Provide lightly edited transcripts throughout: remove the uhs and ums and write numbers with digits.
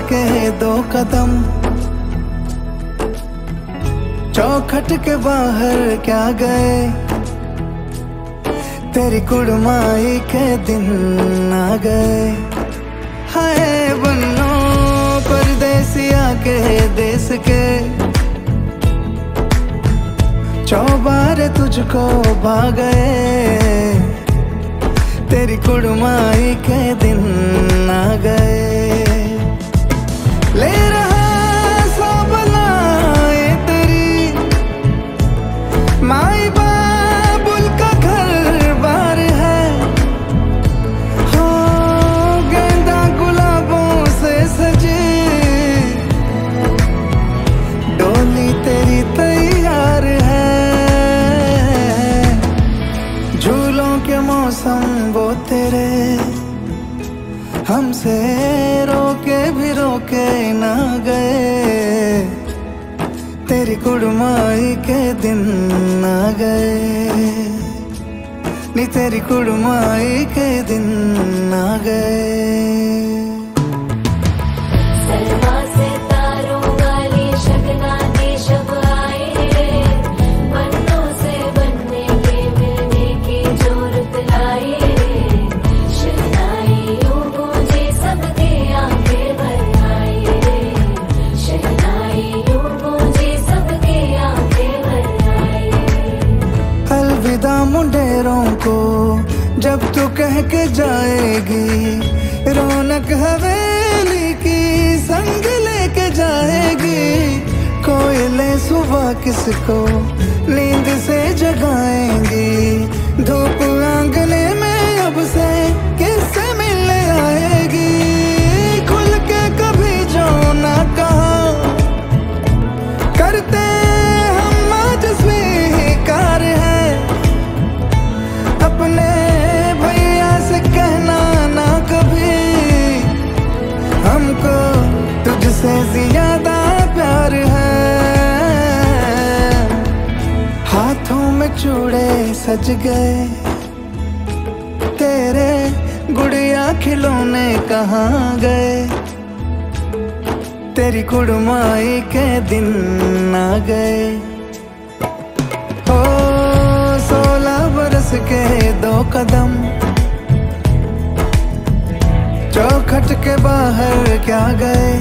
के 2 कदम, चौखट के बाहर क्या गए, तेरी कुड़माई के दिन आ गए। हाय बन्नो परदेसिया के देश के, चौबारे तुझको भा गए, तेरी कुड़माई के दिन आ गए। ले रहा सब लाए तेरी माई बाबुल का घर बार है, हो गेंदा गुलाबों से सजी डोली तेरी तैयार है। झूलों के मौसम वो तेरे, हमसे रोके भी रोके ना गए, तेरी कुड़माई के दिन आ गए, नी तेरी कुड़माई के दिन आ गए। मुंडेरों को जब तू कह के जाएगी, रौनक हवेली की संग लेके जाएगी। कोयले सुबह किसको नींद से जगाएंगी, धूप आंगने में अब से किससे मिलने आएगी। खुल के कभी जो ना कहा करते हम आज स्वीकार है, अपने भैया से कहना ना कभी, हमको तुझसे ज्यादा प्यार है। हाथों में चूड़े सज गए, तेरे गुड़िया खिलौने कहाँ गए, तेरी कुड़माई के दिन आ गए। 16 बरस के 2 कदम, चौखट के बाहर क्या गए,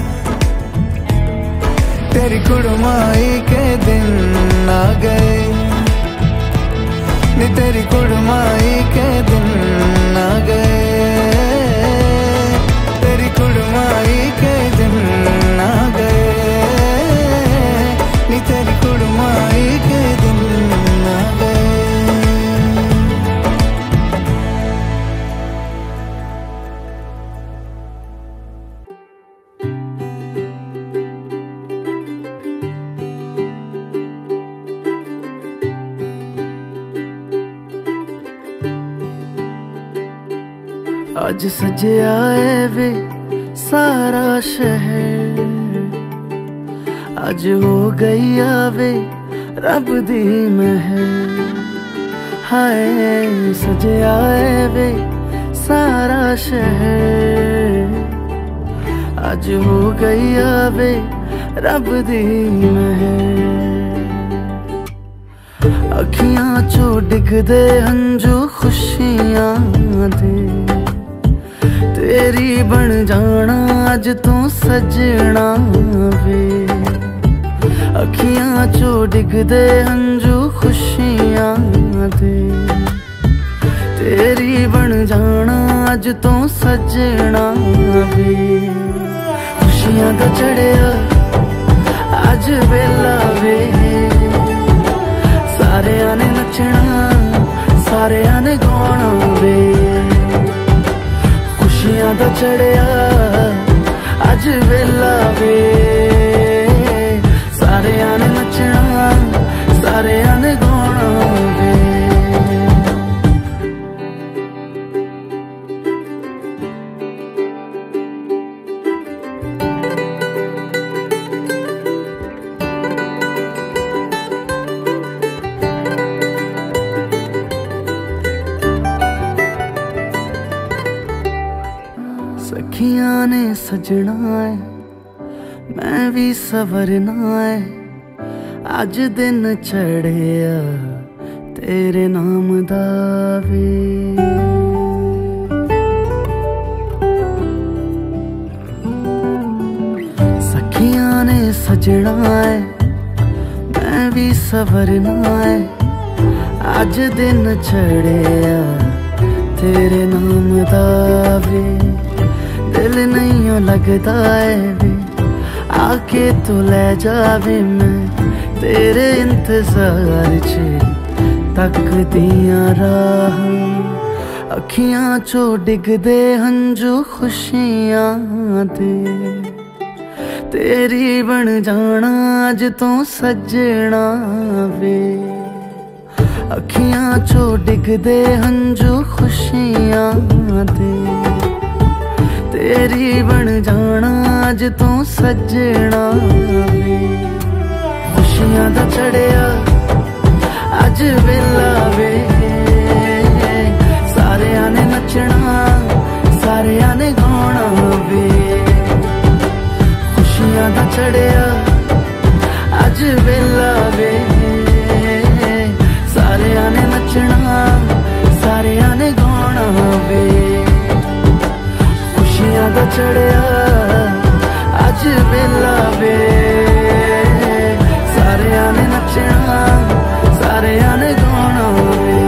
तेरी कुड़माई के दिन आ गए, नी तेरी कुड़माई के दिन आ गए, तेरी कुड़माई के दिन आ गए, नी तेरी कुड़माई के दिन आ गए। आज सजे आए वे सारा शहर, आज हो गई आवे रब दी महर। हाय सजे आए वे सारा शहर, आज हो गई आवे रब दी महर। अखियां चो डिगदे हंजू खुशियां दे, तेरी बन जाना अज तू सजना वे। अखियां चो डिगदे हंजू खुशियां दे, तेरी बन जाना अज तू सजना वे। खुशियां दा चढ़िया अज वेला वे, सारियां ने नचना सारियां ने गाना वे। खुशियां दा चढ़िया अज वेला वे, सारियां ने नचना सारियां ने गाना वे। सखियां ने सजना है मैं भी सवरना है अज दिन चढ़िया तेरे नाम दा वे। सखियां ने सजना है मैं भी सवरना है अज दिन चढ़िया तेरे नाम दा वे। दिल नहीं लगता है वे आके तू ले जावे मैं तेरे इंतजार च तकदियां राह। अखियां चो डिगदे हंजू खुशियां दे तेरी बन जाना अज तो सजना वे। अखियां चो डिगदे हंजू खुशियां दे तेरी बन जाना अज तो सजना वे। खुशियां दा चढ़िया अज वेला वे सारियां ने नचना सारियां ने गाना वे। खुशियां दा चढ़िया अज वेला वे सारियां ने नचना सारियां ने गाना वे। खुशियां दा चढ़िया अज वेला वे सारियां ने नचना सारियां ने गाना वे।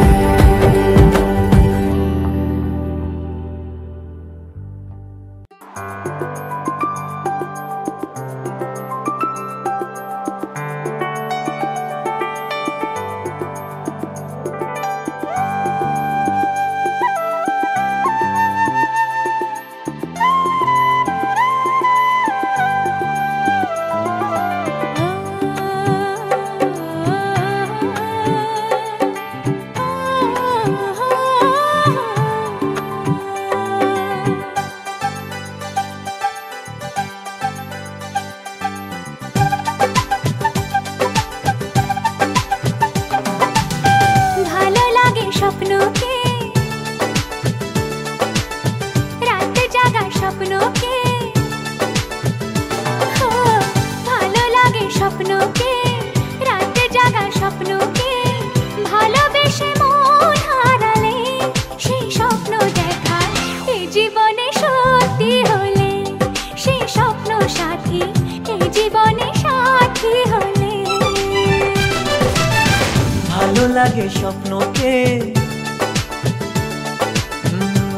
लागे স্বপ্নকে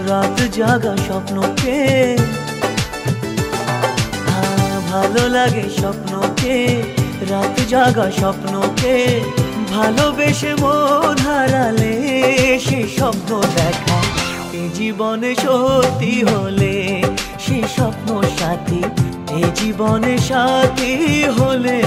রাত জাগা স্বপ্নকে ভালো লাগে স্বপ্নকে রাত জাগা স্বপ্নকে ভালোবেসে মন হারালে সেই স্বপ্ন দেখা এই জীবনে সত্যি হলে সেই স্বপ্ন সাথী এই জীবনে সাথী হলে।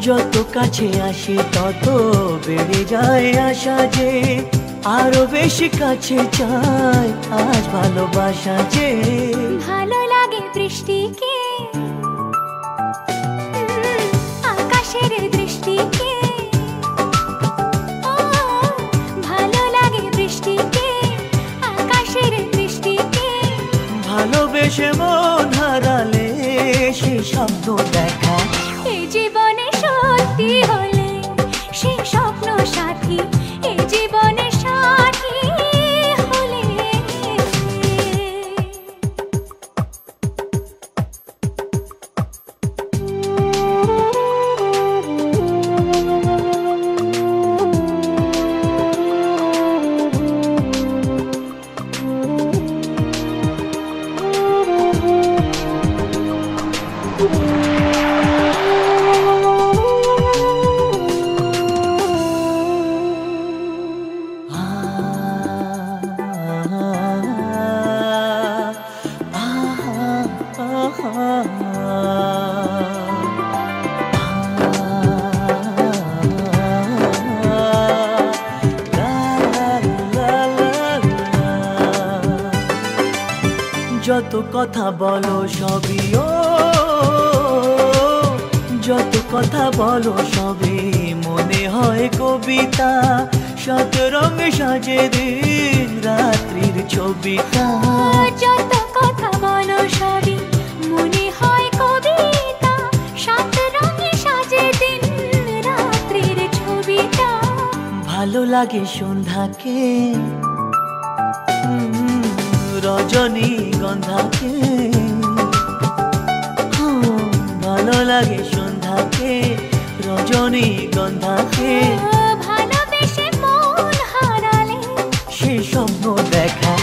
যত কাছে আসি তত বেড়ে যায় আশা যে আরো বেশি কাছে চাই আজ ভালোবাসা যে। ভালো লাগে বৃষ্টিকে আকাশের দৃষ্টিকে ভালো লাগে বৃষ্টিকে আকাশের দৃষ্টিকে ভালোবেসে মন হারালে সেই স্বপ্ন দেখা এই জীবনে সত্যি হলে সেই স্বপ্ন সাথী এই জীবনে সাথী হলে। যত কথা বলো সবই যত কথা বলো সবই মনে হয় কবিতা শত রঙে সাজে দিন রাত্রির ছবিটা যত কথা বলো সবই মনে হয় কবিতা শত রঙে সাজে দিন রাত্রির ছবিটা ভালো লাগে সন্ধ্যাকে রজনী গন্ধাকে ভালো লাগে সন্ধ্যাকে রজনী গন্ধাকে ভালোবেসে মন হারালে সে স্বপ্ন দেখা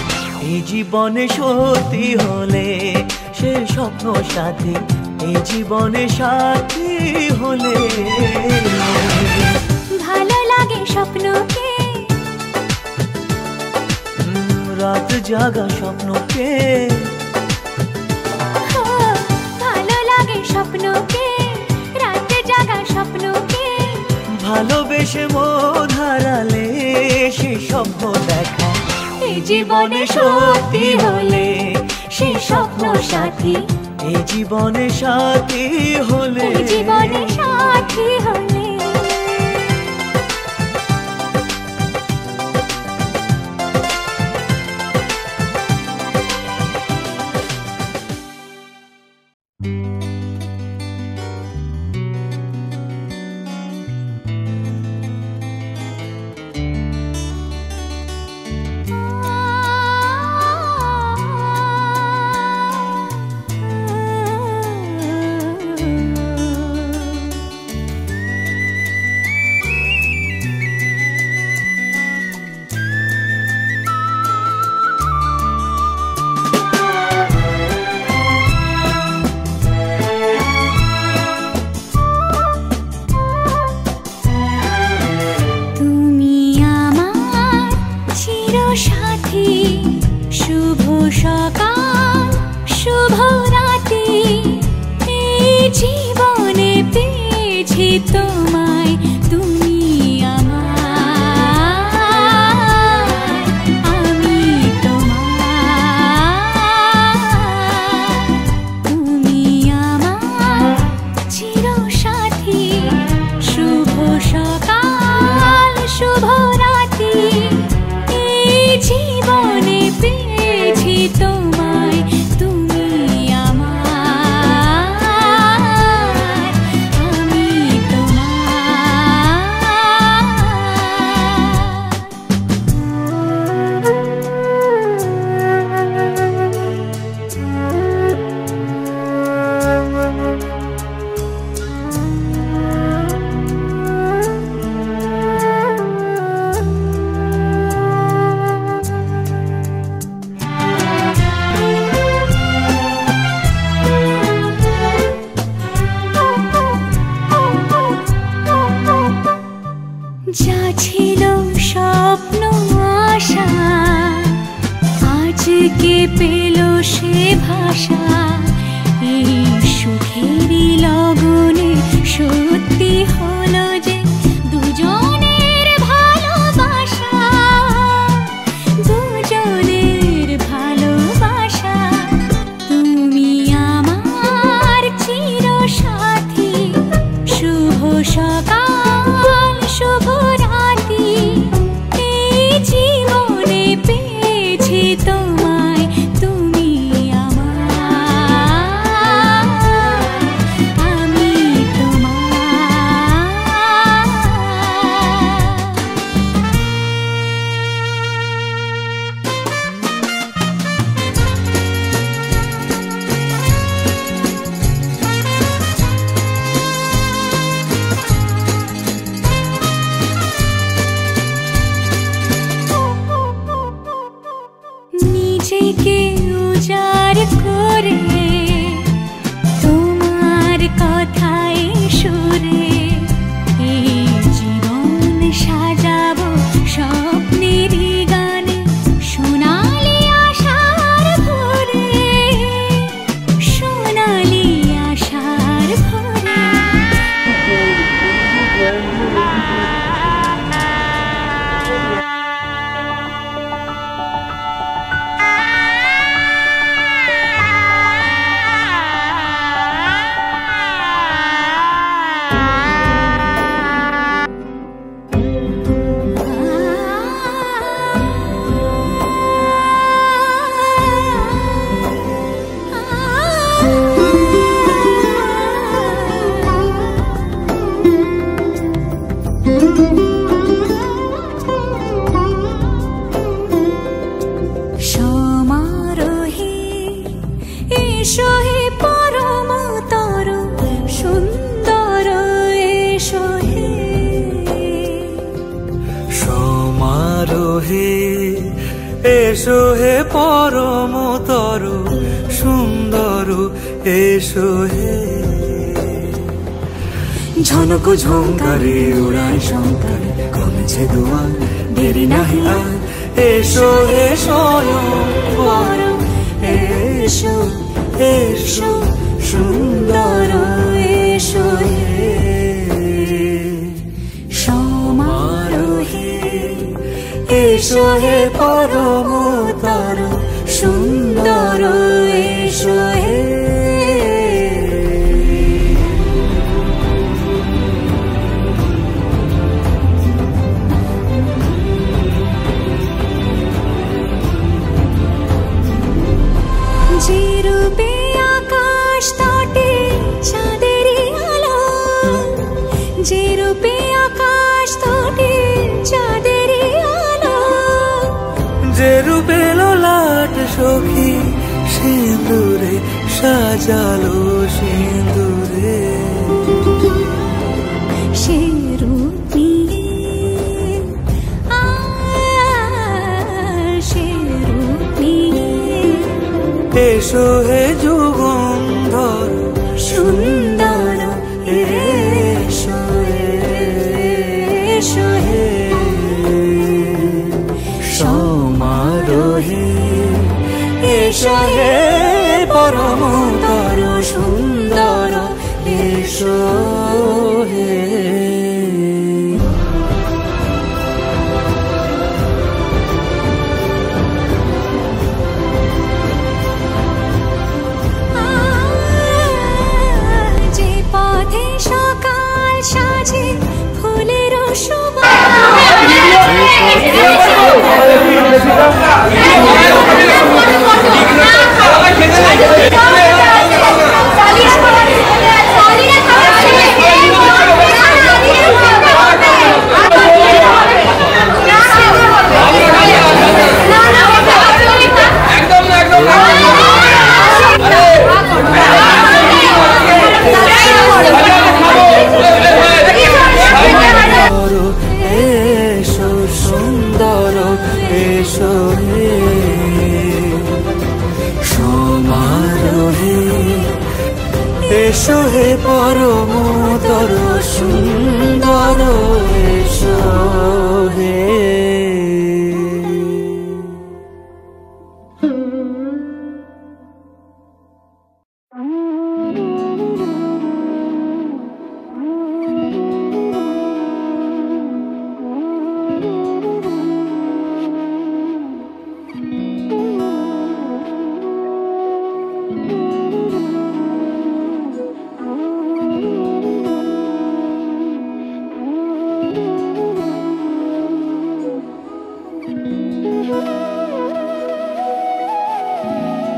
এই জীবনে সত্যি হলে সে স্বপ্ন সাথী এই জীবনে সাথী হলে ভালো লাগে স্বপ্নকে রাত জাগা স্বপ্নকে ভালো লাগে স্বপ্নকে রাত জাগা স্বপ্নকে ভালোবেসে মন হারালে সে স্বপ্ন দেখা এই জীবনে সত্যি হলে সে স্বপ্ন সাথী এই জীবনে সাথী হলে এই জীবনে সাথী হলে এসো হে ঝনক ঝঙ্কারে উড়ায় শঙ্কারে কমেছে দুয়ার দেরি নাহি আর এসো হে স্বয়ং এসো এসো সুন্দর এসো হে সমারোহে এসো হে পরমতর সুন্দর এসো হে যে রূপে আকাশ তটে চাঁদেরই আলো যে রূপে আকাশ তটে চাঁদেরই আলো যে রূপে লোলাট সখী সিঁদুরে সাজালো সিঁদুরে সে রূপ নিয়ে সে রূপ নিয়ে এসো হে যুগন্ধর সুন্দর এসো এসো হে সমারোহে এসো হে পরমতর সুন্দর এসো হে যে পথে সকাল সাজে ফুলের সুবাস এসো সুন্দর এসো হে সমারোহে এসো হে পরমতর সুন্দর এসো হে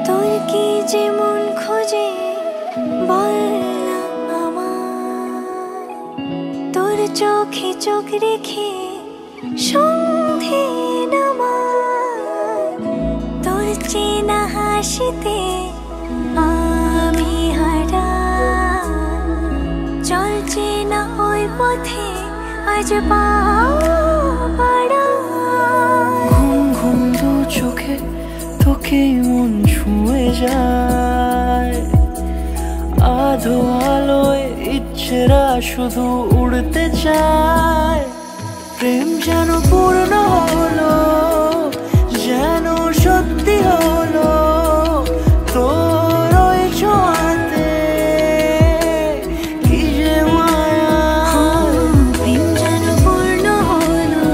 তোর কি যে মন খোঁজে বল না আমায় তোর চোখে চোখ রেখে সন্ধে নামায় তোর চেনা হাসিতে আমি হারাই চল চেনা ওই পথে আজ পা বাড়াই ঘুম ঘুম দু চোখে তোকে মন ছুঁয়ে যায় আধো আলোয় ইচ্ছেরা শুধু উড়তে চায় প্রেম যেন পূর্ণ হলো যেন সত্যি হলো তোর ওই ছোঁয়াতে কি যে মায়া প্রেম যেন পূর্ণ হলো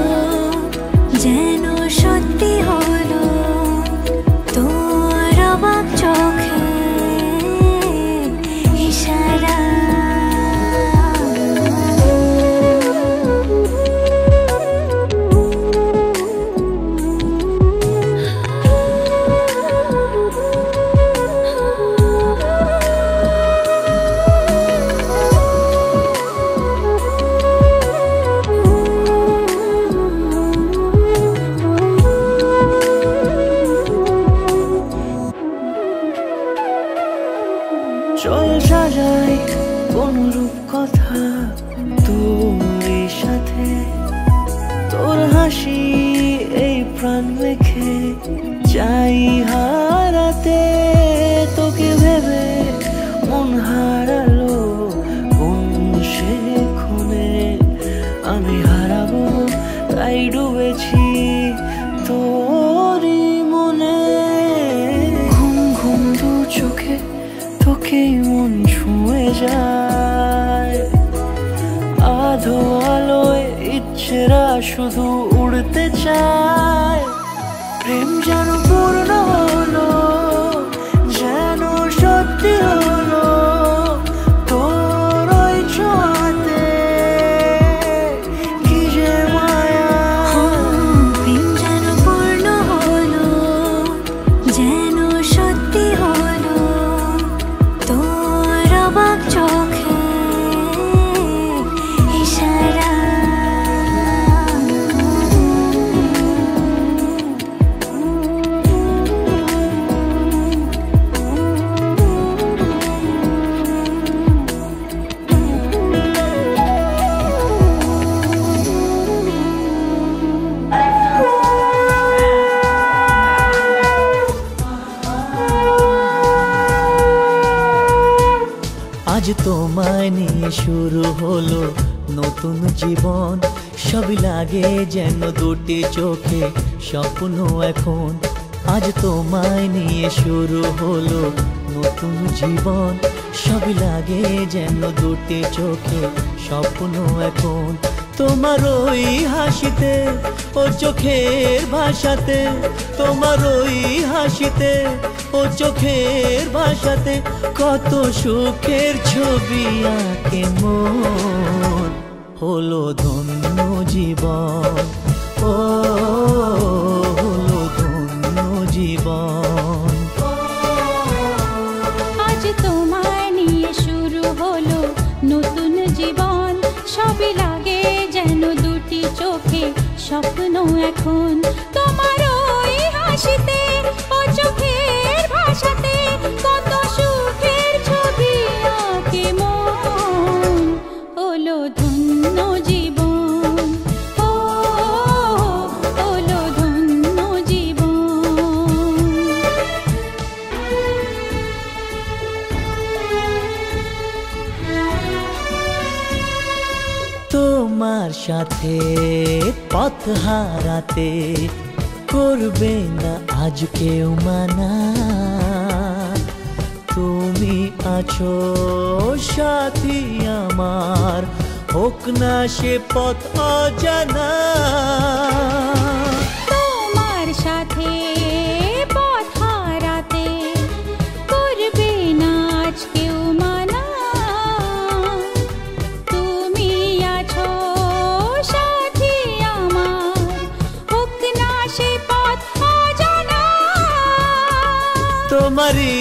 যেন সত্যি হলো তোর অবাক চোখে ইশারা যায়। আধো আলোয় ইচ্ছেরা শুধু উড়তে চায়। প্রেম যেন পূর্ণ হলো, যেন সত্যি হলো তোর ওই ছোঁয়াতে, কি যে মায়া। প্রেম যেন পূর্ণ হলো, যেন সত্যি হলো তোর অবাক চোখে ইশারা। আজ তোমায় নিয়ে শুরু হলো নতুন জীবন, সবই লাগে যেন দুটি চোখে স্বপ্ন এখন। আজ তোমায় নিয়ে শুরু হলো নতুন জীবন, সবই লাগে যেন দুটি চোখে স্বপ্ন এখন। তোমার ওই হাসিতে ও চোখের ভাষাতে, তোমার ওই হাসিতে ও চোখের ভাষাতে কত সুখের ছবি আঁকে মন। হলো ধন্য জীবন, ও হলো ধন্য জীবন। আজ তোমায় নিয়ে শুরু হলো নতুন জীবন, সবই লাগে যেন দুটি চোখে স্বপ্ন এখন। তোমার ওই হাসিতে ও চোখের ভাষাতে কত সুখের ছবি আঁকে মন। হলো ধন্য জীবন, ও হলো ধন্য জীবন। তোমার সাথে পথ হারাতে করবে না আজ কেউ মানা। তুমি আছো সাথী আমার, হোক না সে পথ অজানা। তোমার সাথে পথ হারাতে করবে না আজ কেউ মানা। তুমি আছো সাথী আমার, হোক না সে পথ অজানা। তোমারই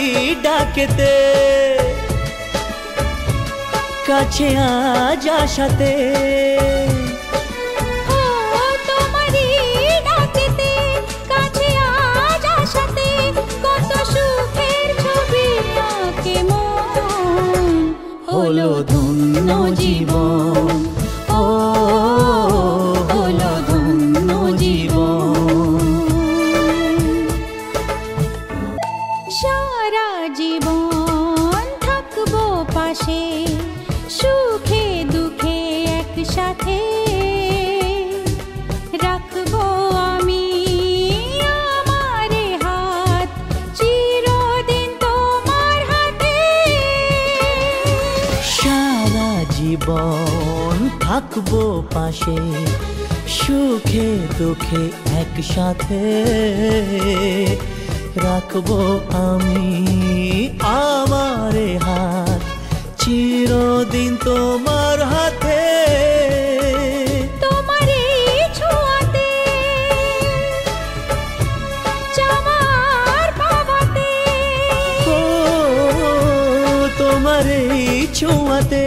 ডাকেতে কাছে আজ আসাতে, তোমারই ডাকেতে কাছে আজ আসাতে কত সুখের ছবি আঁকে মন। হলো ধন্য জীবন, ও হলো ধন্য জীবন। সারা জীবন থাকবো পাশে, সুখে দুঃখে একসাথে রাখবো আমি আমার হাত, চিরদিন তোমার হাতে। সারা জীবন থাকবো পাশে, সুখে দুঃখে একসাথে রাখবো আমি আমার হাত, চিরদিন তোমার হাতে। তোমার এই ছোঁয়াতে চাওয়ার পাওয়াতে, ও তোমার এই ছোঁয়াতে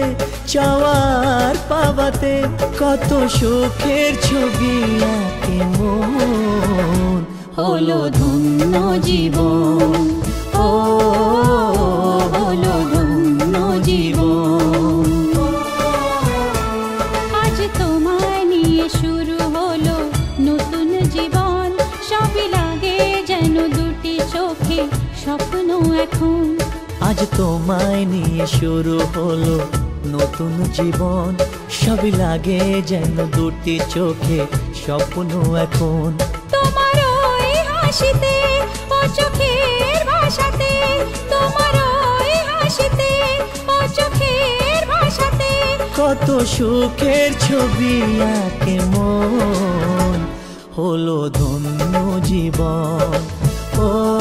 চাওয়ার পাওয়াতে কত সুখের ছবি আঁকে মন। হলো ধন্য জীবন, ও হলো ধন্য জীবন। আজ তোমায় নিয়ে শুরু হলো নতুন জীবন, সবই লাগে যেন দুটি চোখে স্বপ্ন এখন। আজ তোমায় নিয়ে শুরু হলো নতুন জীবন, সবই লাগে যেন দুটি চোখে স্বপ্ন এখন। তোমার ওই হাসিতে ও চোখের ভাষাতে, তোমার ওই হাসিতে ও চোখের কত সুখের ছবি আঁকে মন, হলো ধন্য জীবন। ও